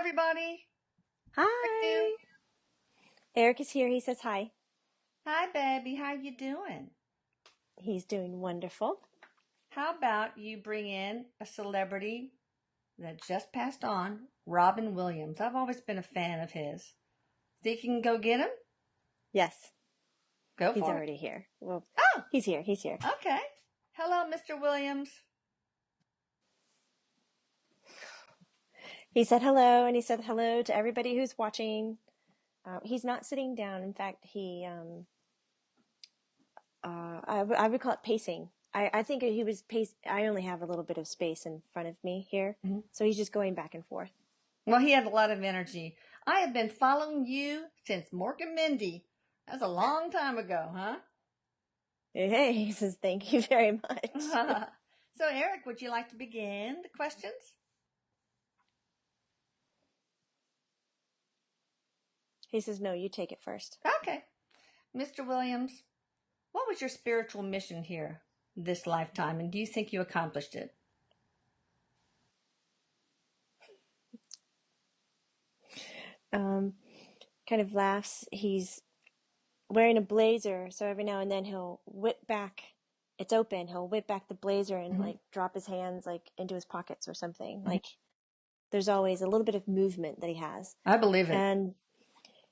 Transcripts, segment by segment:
everybody. Eric. Hi. Eric is here. He says hi. Hi, baby. How you doing? He's doing wonderful. How about you bring in a celebrity that just passed on, Robin Williams. I've always been a fan of his. Think you can go get him? Yes, Go he's for it. already here. Well, Oh, he's here. He's here. okay. Hello, Mr. Williams. He said hello, and he said hello to everybody who's watching. He's not sitting down. In fact, I would call it pacing. I think he was pace. I only have a little bit of space in front of me here, so he's just going back and forth. Well, he had a lot of energy. I have been following you since Mork and Mindy. That's a long time ago, huh? Hey, he says thank you very much. So, Eric, would you like to begin the questions? He says no, you take it first. Okay. Mr. Williams, what was your spiritual mission here this lifetime, and do you think you accomplished it? Kind of laughs. He's wearing a blazer, so every now and then he'll whip back. It's open. He'll whip back the blazer and like drop his hands like into his pockets or something. Like there's always a little bit of movement that he has. I believe it. And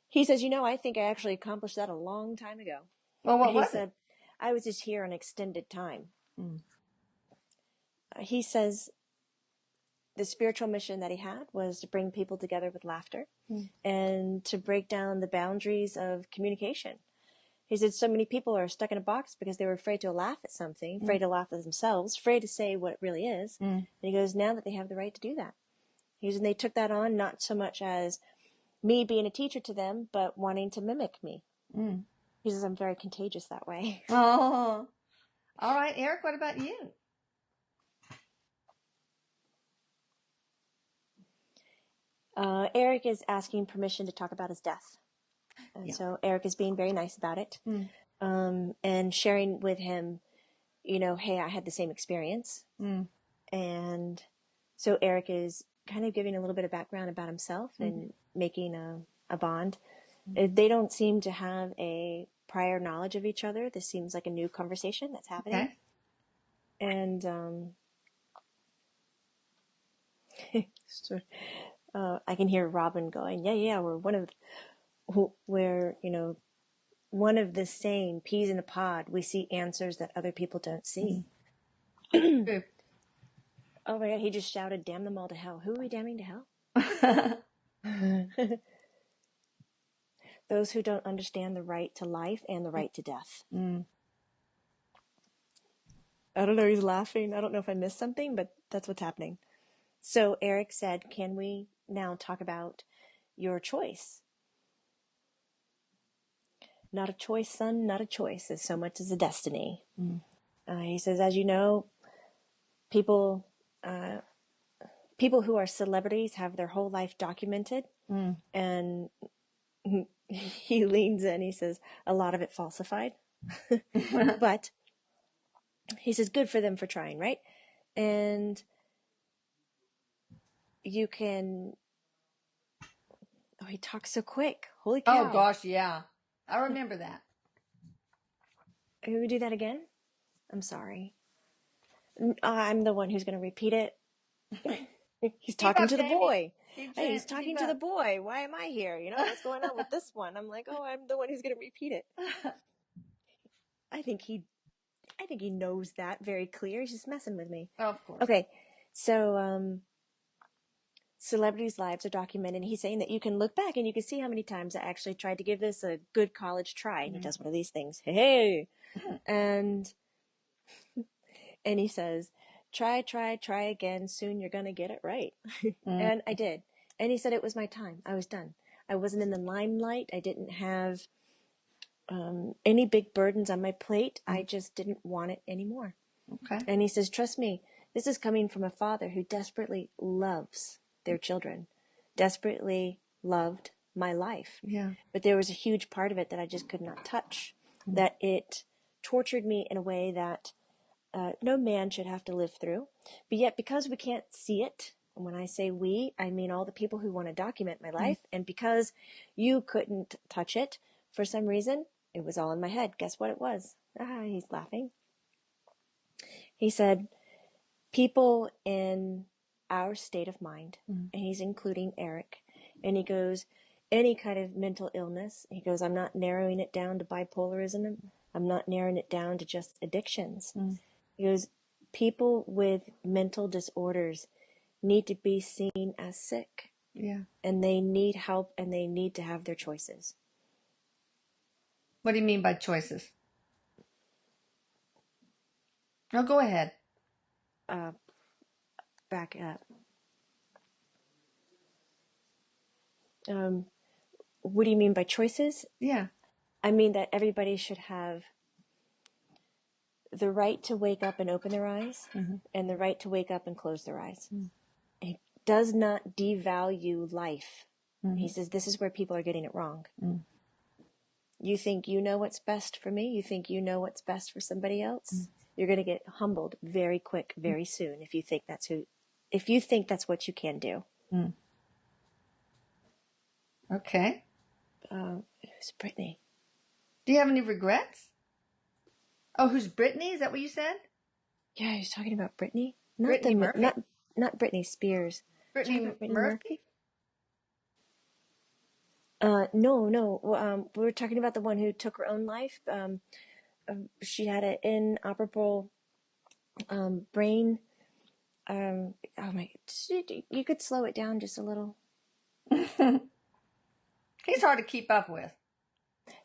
he says, I think I actually accomplished that a long time ago. Well, what He was said, it? I was just here on extended time. He says the spiritual mission that he had was to bring people together with laughter and to break down the boundaries of communication. He said so many people are stuck in a box because they were afraid to laugh at something, afraid to laugh at themselves, afraid to say what it really is. And he goes, now that they have the right to do that. He goes, and they took that on not so much as me being a teacher to them, but wanting to mimic me. He says, I'm very contagious that way. Oh, all right, Eric, what about you? Eric is asking permission to talk about his death. And so Eric is being very nice about it. And sharing with him, hey, I had the same experience. And so Eric is kind of giving a little bit of background about himself and making a bond. They don't seem to have a prior knowledge of each other. This seems like a new conversation that's happening. Okay. And I can hear Robin going, yeah, we're one of the same peas in a pod. We see answers that other people don't see. True. Oh my God, he just shouted, damn them all to hell. Who are we damning to hell? Those who don't understand the right to life and the right to death. I don't know, he's laughing. I don't know if I missed something, but that's what's happening. So Eric said, can we now talk about your choice? Not a choice, son, not a choice, as so much as a destiny. He says, as you know, people who are celebrities have their whole life documented. And he leans in, he says, a lot of it falsified. But he says, good for them for trying, right? And you can... Oh, he talks so quick. Holy cow. Oh, gosh, yeah. I remember that. Can we do that again? I'm sorry. I'm the one who's going to repeat it. He's talking to the boy. Hey, he's talking to the boy. Why am I here? What's going on with this one? I'm like, oh, I'm the one who's going to repeat it. I think he knows that very clear. He's just messing with me. Oh, of course. Okay. So, celebrities' lives are documented. And he's saying that you can look back and you can see how many times I actually tried to give this a good college try. And he does one of these things. Hey. And he says, try again. Soon you're going to get it right. And I did. And he said it was my time. I was done. I wasn't in the limelight. I didn't have any big burdens on my plate. I just didn't want it anymore. Okay. And he says, trust me, this is coming from a father who desperately loves their children, desperately loved my life. Yeah. But there was a huge part of it that I just could not touch, that it tortured me in a way that no man should have to live through. But yet, because we can't see it, When I say we, I mean all the people who want to document my life. And because you couldn't touch it for some reason, it was all in my head. Guess what it was? He's laughing. He said, people in our state of mind, and he's including Erik, and he goes, any kind of mental illness, he goes, I'm not narrowing it down to bipolarism. I'm not narrowing it down to just addictions. He goes, people with mental disorders need to be seen as sick. Yeah. And they need help, and they need to have their choices. What do you mean by choices? No, go ahead. Back up. What do you mean by choices? Yeah. I mean that everybody should have the right to wake up and open their eyes, and the right to wake up and close their eyes. He does not devalue life. He says this is where people are getting it wrong. You think you know what's best for me? You think you know what's best for somebody else? You're going to get humbled very quick, very soon if you think that's what you can do. Okay. Who's Brittany? Do you have any regrets? Oh, who's Brittany? Is that what you said? Yeah, he's talking about Brittany. Brittany Murphy? Not Britney Spears. Brittany Murphy? No. We were talking about the one who took her own life. She had an inoperable brain. Oh my! You could slow it down just a little. He's hard to keep up with.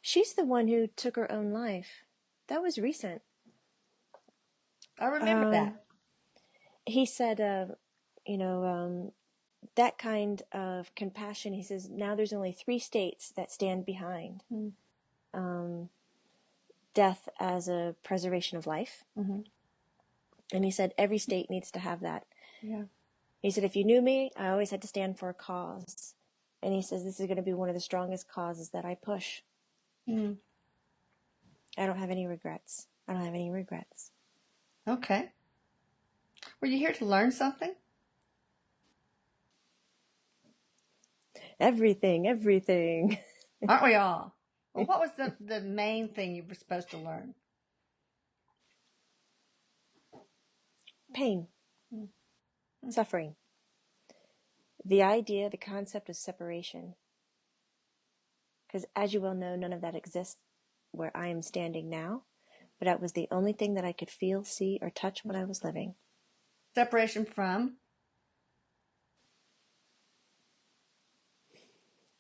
She's the one who took her own life. That was recent. I remember that. He said, that kind of compassion, he says, now there's only 3 states that stand behind death as a preservation of life. And he said, every state needs to have that. Yeah. He said, if you knew me, I always had to stand for a cause. And he says, this is going to be one of the strongest causes that I push. I don't have any regrets. Okay. Were you here to learn something? Everything. Aren't we all? Well, what was the main thing you were supposed to learn? Pain. Suffering. The concept of separation. Because as you well know, none of that exists where I am standing now. But that was the only thing that I could feel, see, or touch when I was living. Separation from?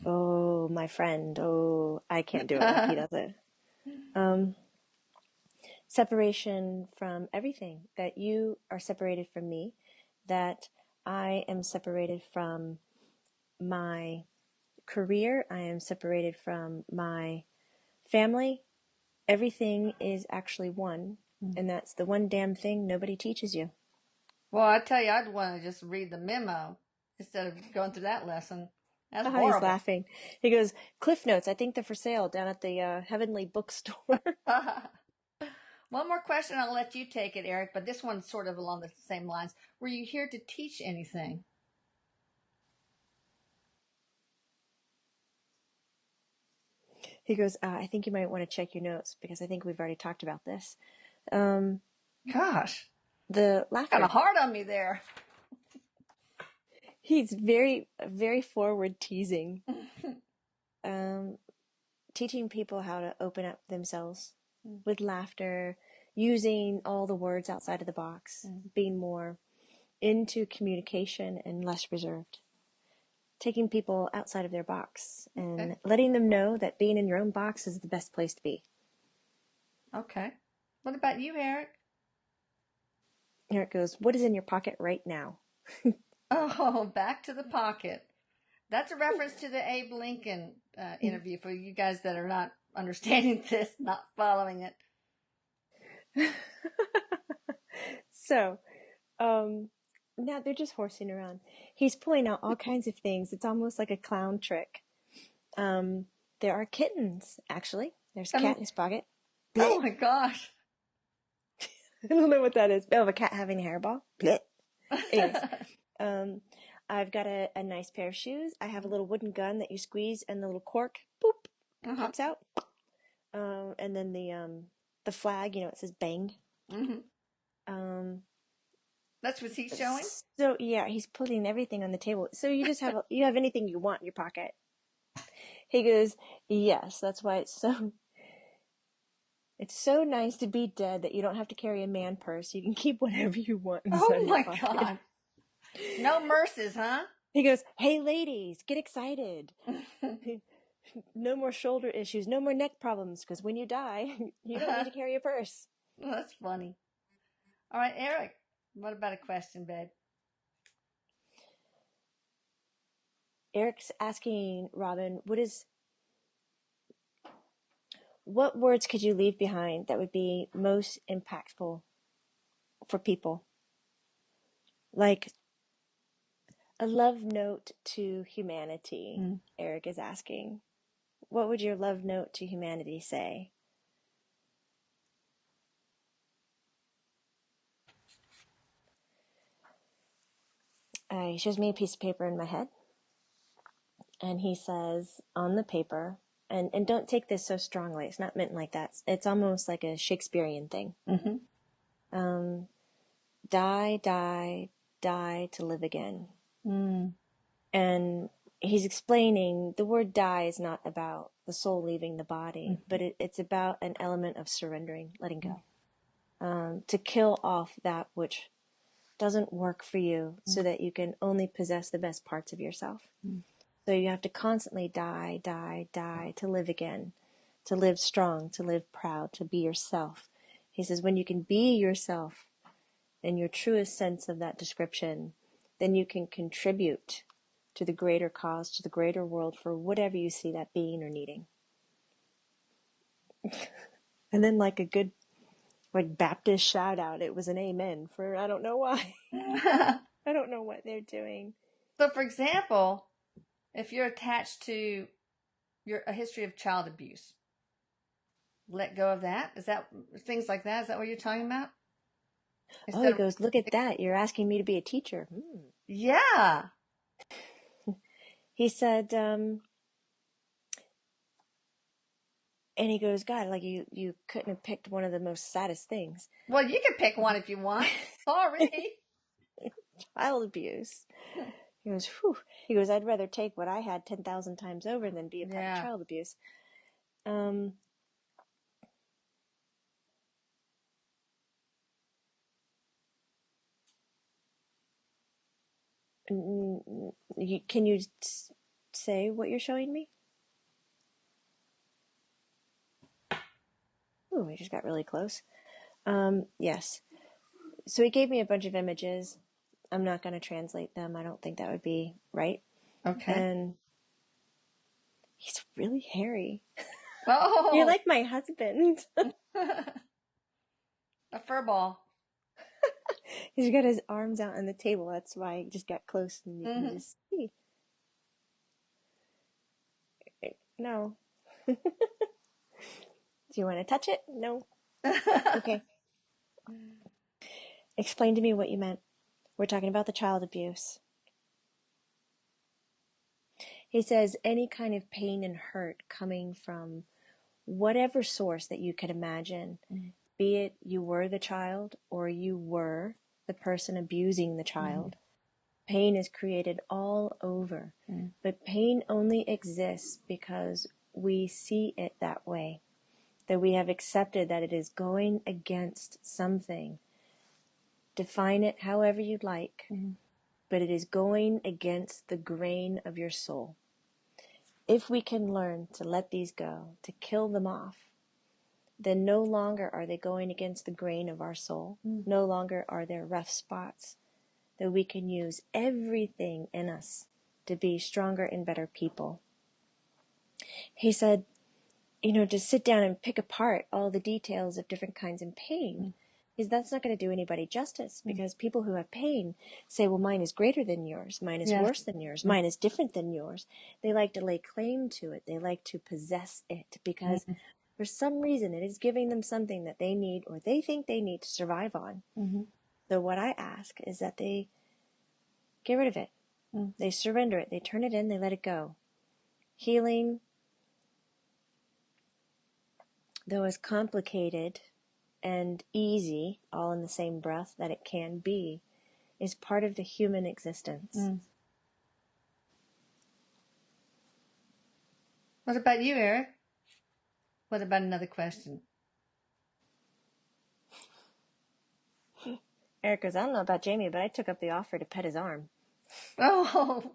Oh, my friend. Oh, I can't do it like he does it. Separation from everything. That you are separated from me. That I am separated from my career. I am separated from my family. Everything is actually one. And that's the one damn thing nobody teaches you. Well, I tell you, I'd want to just read the memo instead of going through that lesson. That's horrible. He's laughing. He goes, Cliff Notes, I think they're for sale down at the Heavenly Bookstore. One more question, I'll let you take it, Erik, but this one's sort of along the same lines. Were you here to teach anything? He goes, I think you might want to check your notes because I think we've already talked about this. Gosh. The laughter. Kind of hard on me there. He's very, very forward teasing. Teaching people how to open up themselves with laughter, using all the words outside of the box, being more into communication and less reserved. Taking people outside of their box and letting them know that being in your own box is the best place to be. Okay. What about you, Erik? Erik goes, what is in your pocket right now? Oh, back to the pocket. That's a reference to the Abe Lincoln interview for you guys that are not understanding this, not following it. So, now they're just horsing around. He's pulling out all kinds of things. It's almost like a clown trick. There are kittens, actually. There's a cat in his pocket. Oh my gosh. I don't know what that is. Oh, a cat having a hairball. Anyways, I've got a nice pair of shoes. I have a little wooden gun that you squeeze and the little cork, boop, pops out. And then the flag, it says bang. Um, That's what he's showing? So yeah, he's putting everything on the table. So you just you have anything you want in your pocket. He goes, yes, that's why it's so nice to be dead that you don't have to carry a man purse. You can keep whatever you want inside your pocket. Oh my God. No mercies, huh? He goes, hey ladies, get excited. No more shoulder issues, no more neck problems, because when you die, you don't need to carry a purse. Well, that's funny. All right, Erik, what about a question, babe? Erik's asking Robin, what words could you leave behind that would be most impactful for people? Like a love note to humanity, Erik is asking. What would your love note to humanity say? He shows me a piece of paper in my head, and he says on the paper, and don't take this so strongly, it's not meant like that. It's almost like a Shakespearean thing. Die, die, die to live again. And he's explaining the word die is not about the soul leaving the body, but it's about an element of surrendering, letting go. To kill off that which doesn't work for you so that you can only possess the best parts of yourself. So you have to constantly die, die, die to live again, to live strong, to live proud, to be yourself. He says when you can be yourself in your truest sense of that description, then you can contribute to the greater cause, to the greater world for whatever you see that being or needing. And then like a good Baptist shout out, it was an amen for I don't know why. I don't know what they're doing. So for example, if you're attached to a history of child abuse, let go of that? Is that things like that? Is that what you're talking about? He goes, look at that. You're asking me to be a teacher. Yeah. He said, and he goes, God, like you couldn't have picked one of the most saddest things. Well, you can pick one if you want. Sorry. Child abuse. He goes, whew. He goes, I'd rather take what I had 10,000 times over than be a part of child abuse. Can you say what you're showing me? Ooh, we just got really close. Yes. So he gave me a bunch of images. I'm not going to translate them. I don't think that would be right. Okay. And he's really hairy. Oh. You're like my husband. A fur ball. He's got his arms out on the table. That's why I just got close and you can just see. No. Do you want to touch it? No. Okay. Explain to me what you meant. We're talking about the child abuse. He says any kind of pain and hurt coming from whatever source that you could imagine, be it you were the child or you were the person abusing the child. Pain is created all over, but pain only exists because we see it that way, that we have accepted that it is going against something. Define it however you'd like, but it is going against the grain of your soul. If we can learn to let these go, to kill them off, then no longer are they going against the grain of our soul. No longer are there rough spots, that we can use everything in us to be stronger and better people. He said, to sit down and pick apart all the details of different kinds of pain, is that's not going to do anybody justice, because people who have pain say, well, mine is greater than yours, mine is worse than yours, mine is different than yours. They like to lay claim to it. They like to possess it because for some reason it is giving them something that they need or they think they need to survive on. So what I ask is that they get rid of it. They surrender it. They turn it in. They let it go. Healing, though as complicated and easy, all in the same breath that it can be, is part of the human existence. What about you, Erik? What about another question? Erik goes, I don't know about Jamie, but I took up the offer to pet his arm. Oh.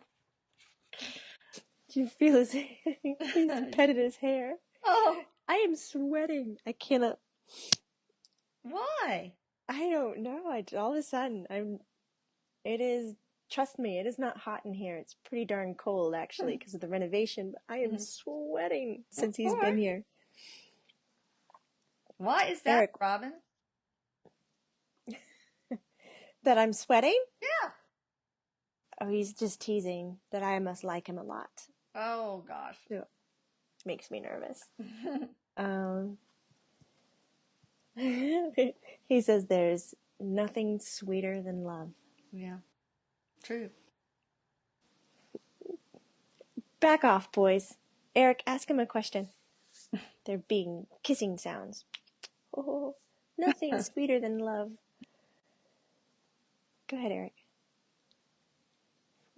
Do you feel his he's petted his hair? Oh. I am sweating. I cannot. Why? I don't know. All of a sudden, it is, trust me, it is not hot in here. It's pretty darn cold, actually, because of the renovation. But I am sweating since he's been here. Why is that, Erik, Robin? That I'm sweating? Yeah. Oh, he's just teasing that I must like him a lot. Oh, gosh. So, makes me nervous. He says there's nothing sweeter than love. Yeah. True. Back off, boys. Erik, ask him a question. They're being kissing sounds. Oh, nothing sweeter than love. Go ahead, Erik.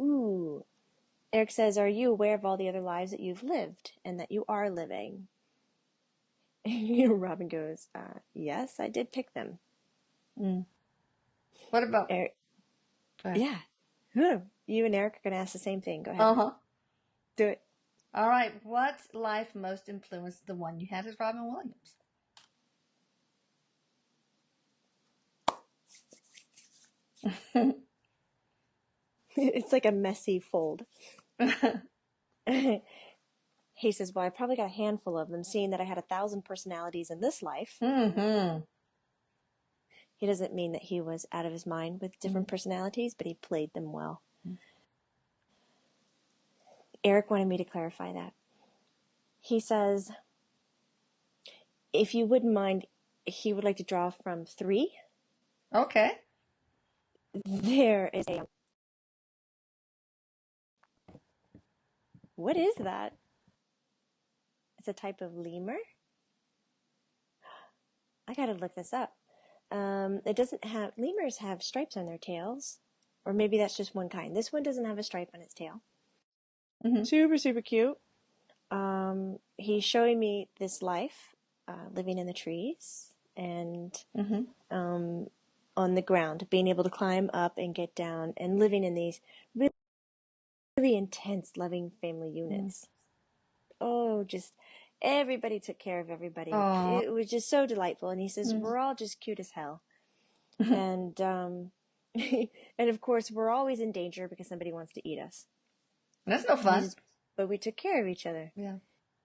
Ooh. Erik says, are you aware of all the other lives that you've lived and that you are living? Robin goes, yes, I did pick them. What about Erik? Yeah. You and Erik are going to ask the same thing. Go ahead. Do it. All right. What life most influenced the one you had as Robin Williams? It's like a messy fold. He says, well, I probably got a handful of them, seeing that I had 1,000 personalities in this life. He doesn't mean that he was out of his mind with different personalities, but he played them well. Erik wanted me to clarify that. He says, if you wouldn't mind, he would like to draw from 3. Okay. There is a... What is that? It's a type of lemur? I gotta look this up. It doesn't have... Lemurs have stripes on their tails. Or maybe that's just one kind. This one doesn't have a stripe on its tail. Super, super cute. He's showing me this life, living in the trees and on the ground, being able to climb up and get down and living in these really, really intense, loving family units. Oh, just everybody took care of everybody. Aww. It was just so delightful. And he says, we're all just cute as hell. And, and of course, we're always in danger because somebody wants to eat us. That's no fun. But we took care of each other. Yeah.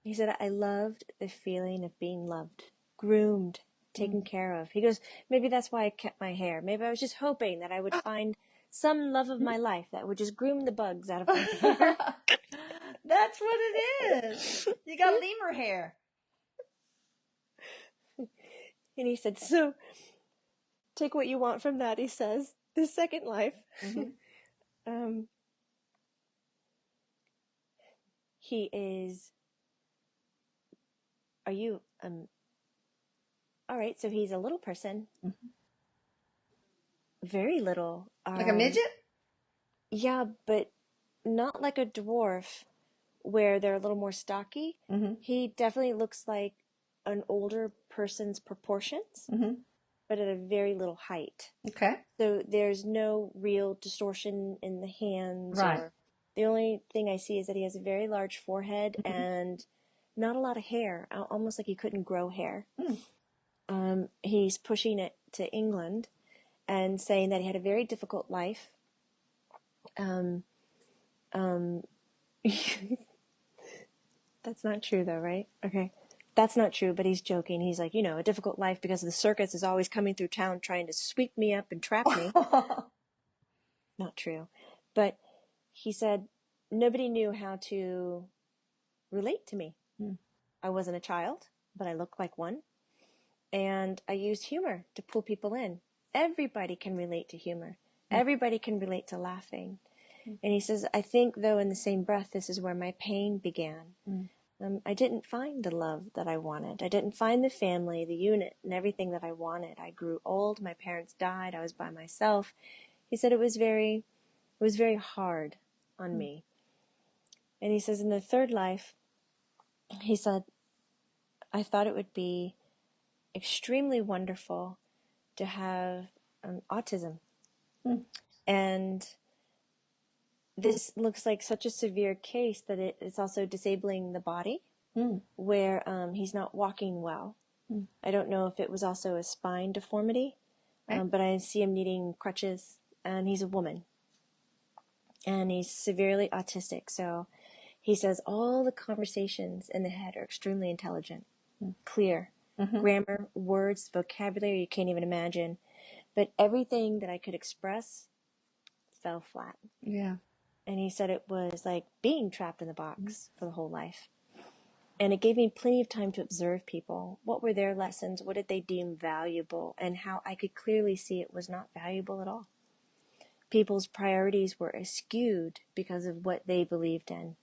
He said, I loved the feeling of being loved, groomed, taken care of. He goes, maybe that's why I kept my hair. Maybe I was just hoping that I would find some love of my life that would just groom the bugs out of my hair. That's what it is. You got lemur hair. And he said, so take what you want from that, he says. The second life. He is... Are you... All right, so he's a little person. Very little. Like a midget? Yeah, but not like a dwarf where they're a little more stocky. He definitely looks like an older person's proportions, but at a very little height. Okay. So there's no real distortion in the hands. Right. Or, the only thing I see is that he has a very large forehead and not a lot of hair, almost like he couldn't grow hair. He's pushing it to England and saying that he had a very difficult life. That's not true though, right? Okay. That's not true, but he's joking. He's like, a difficult life because the circus is always coming through town trying to sweep me up and trap me. Not true. But he said, nobody knew how to relate to me. I wasn't a child, but I looked like one. And I used humor to pull people in. Everybody can relate to humor. Everybody can relate to laughing. And he says, I think, though, in the same breath, this is where my pain began. I didn't find the love that I wanted. I didn't find the family, the unit, and everything that I wanted. I grew old. My parents died. I was by myself. He said it was very hard on me. And he says, in the third life, he said, I thought it would be extremely wonderful to have autism. And this looks like such a severe case that it's also disabling the body, where he's not walking well. I don't know if it was also a spine deformity, but I see him needing crutches, and he's a woman. And he's severely autistic. So he says all the conversations in the head are extremely intelligent, clear, grammar, words, vocabulary you can't even imagine. But everything that I could express fell flat. Yeah. And he said it was like being trapped in the box for the whole life. And it gave me plenty of time to observe people. What were their lessons? What did they deem valuable? And how I could clearly see it was not valuable at all. People's priorities were skewed because of what they believed in.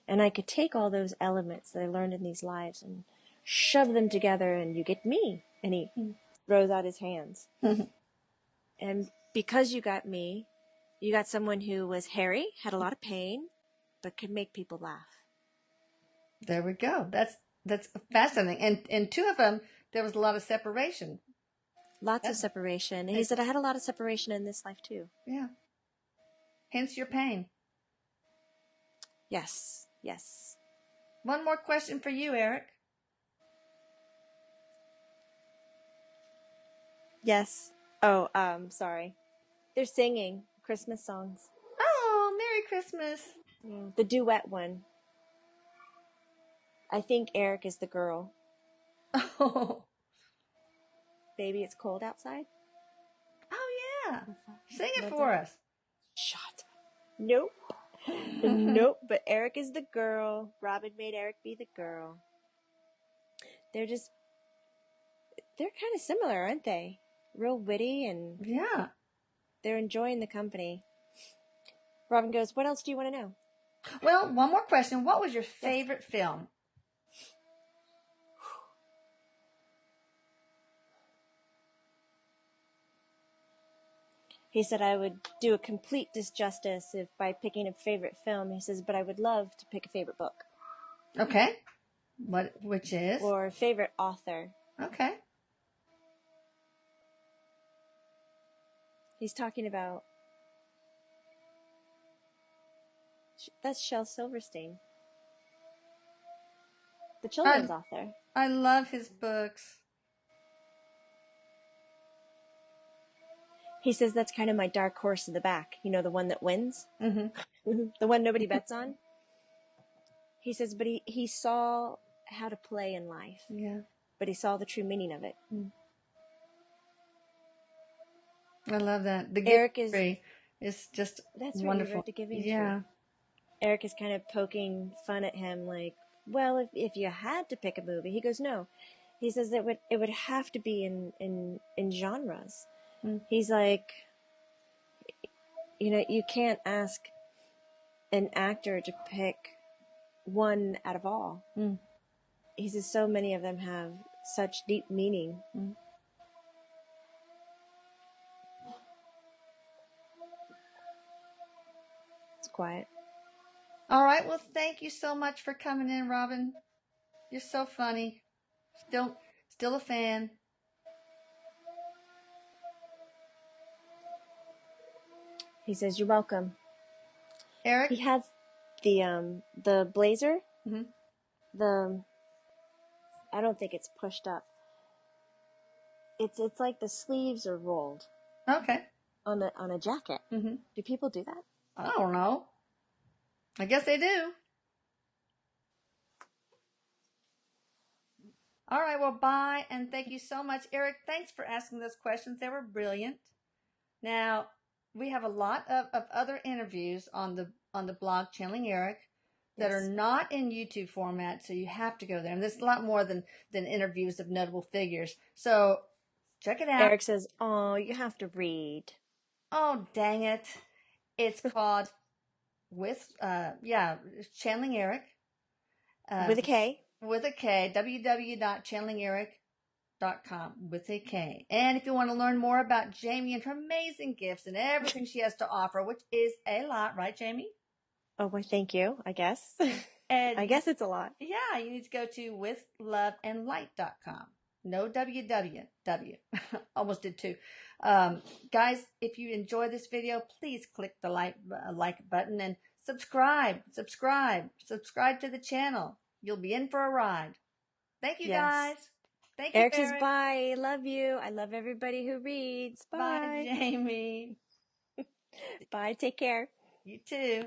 And I could take all those elements that I learned in these lives and shove them together, and you get me. And he throws out his hands. And because you got me, you got someone who was hairy, had a lot of pain, but could make people laugh. There we go. That's fascinating. And two of them, there was a lot of separation. Lots of separation. And he said, I had a lot of separation in this life too. Yeah. Hence your pain. Yes. Yes. One more question for you, Erik. Yes. Oh, sorry. They're singing Christmas songs. Oh, Merry Christmas. Yeah, the duet one. I think Erik is the girl. Oh. Baby, it's cold outside. Oh, yeah. Sing it for us. Shut. Nope. Nope. But Erik is the girl. Robin made Erik be the girl. They're kind of similar, aren't they? Real witty, and yeah, they're enjoying the company. Robin goes, what else do you want to know? Well, one more question. What was your favorite film? He said I would do a complete disjustice if by picking a favorite film. He says, but I would love to pick a favorite book. Okay. Which is? Or a favorite author. Okay. He's talking about... That's Shel Silverstein. The children's author. I love his books. He says that's kind of my dark horse in the back. You know, the one that wins? Mm-hmm. The one nobody bets on? He says, but he saw how to play in life. Yeah. But he saw the true meaning of it. I love that. The Erik is just that's wonderful. Right, the Giving yeah. Tree. Erik is kind of poking fun at him, like, well, if you had to pick a movie, he goes, no. He says that it would have to be in genres. He's like, you know, you can't ask an actor to pick one out of all. He says so many of them have such deep meaning. It's quiet. All right. Well, thank you so much for coming in, Robin. You're so funny. Still a fan. He says, you're welcome. Erik? He has the blazer. I don't think it's pushed up. It's like the sleeves are rolled. Okay. On a jacket. Do people do that? I don't know. I guess they do. All right. Well, bye. And thank you so much, Erik. Thanks for asking those questions. They were brilliant. Now, we have a lot of other interviews on the blog Channeling Erik that are not in YouTube format, so you have to go there. And there's a lot more than interviews of notable figures. So check it out. Erik says, oh, you have to read. Oh, dang it. It's called with channeling Erik, With a K. with a K, www.channelingeric.com with a K. And if you want to learn more about Jamie and her amazing gifts and everything she has to offer, which is a lot, right, Jamie? Oh, well, thank you, I guess. And I guess it's a lot. yeah, you need to go to withloveandlight.com. No www. Almost did too. Guys, if you enjoy this video, please click the like button and subscribe to the channel. You'll be in for a ride. Thank you, Yes. guys. Thank you, Erik says Erik. bye. Love you. I love everybody who reads. Bye, Bye. Jamie. Bye. Take care. You too.